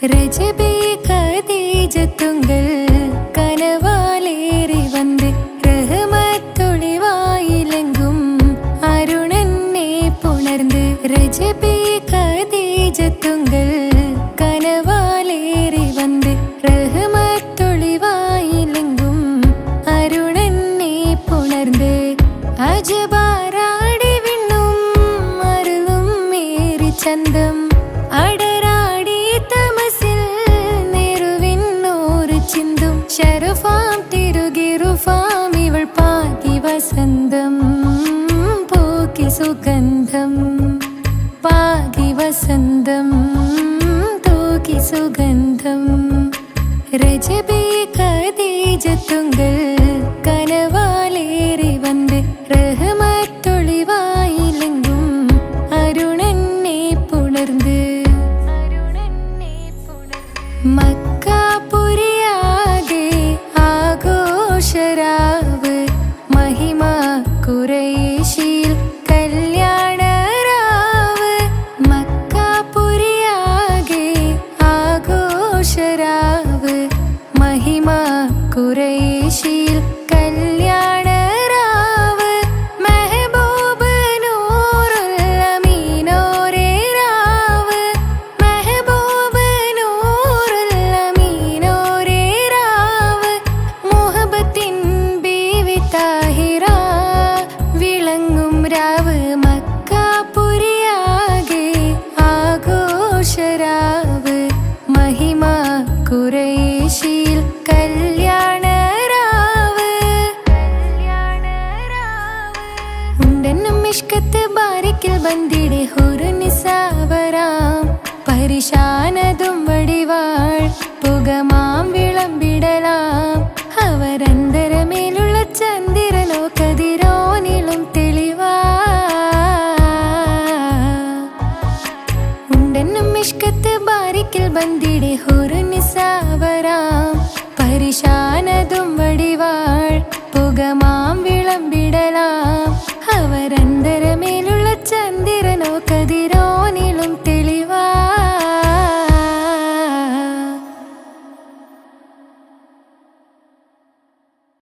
Speaker 4: ரஜபே கதீஜத்துங்கள் கனவாலேறி வந்து ரஹமத்தொளிவாயிலெங்கும் அருணன்னே புணர்ந்து ரஜபே கதீஜத்துங்கள் கனவாலேறி வந்து ரஹமத்தொளிவாயிலெங்கும் அருணன்னே புணர்ந்து அஜபாராடி விண்ணும் அருளும் மேரி சந்தம் ഷറഫാം തിരുകിറുഫാം ഇവൾ പാകി വസന്തം പോക്കി സുഗന്ധം പാകി വസന്തം തൂക്കി സുഗന്ധം രജബേ ഖദീജത്തുങ്കൾ കനവാലേറി വന്ന് റഹ്മത്തൊളിവായിലെങ്കും അരുണന്നെ പുണർന്ന് മക്കാപുരിയാകെ ആഘോഷരാവ് മഹിമ ഖുറൈശിൽ കല്യാണരാവ് മക്കാപുരിയാകെ ആഘോഷരാവ് മഹിമ ഖുറൈശിൽ കല്യാണരാവ് മെഹബൂബ് നൂറുൽ അമീനോരേ രാവ് മെഹബൂബ് നൂറുൽ അമീനോരേ രാവ് മുഹബത്തിൻ ബീവി താഹിറ വിളങ്ങും രാവ് മക്കാപുരിയാകെ ആഘോഷരാവ് മഹിമ ഖുറൈശിൽ കല്യാണരാവ് ഉണ്ടെന്നും ഇഷ്കത്ത് ബാരിക്കിൽ ബന്ദിടെ ഹുറുനിസാവരാം പരിശാനതും വടിവാൾ പുകമാം വിളമ്പിടലാം അവരന്തരമേലുള്ള ചന്ദ്രനോ കതിരോനിലും തെളിവാ ഉണ്ടെന്നും ഇഷ്കത്ത് ബാരിക്കിൽ ബന്ദിടെ ഹുറുനിസാവരാം പരിശാനതും വടിവാൾ പുകമാം വിളമ്പിടലാം അവരന്തരമേലുള്ള ചന്ദ്രനോ കതിര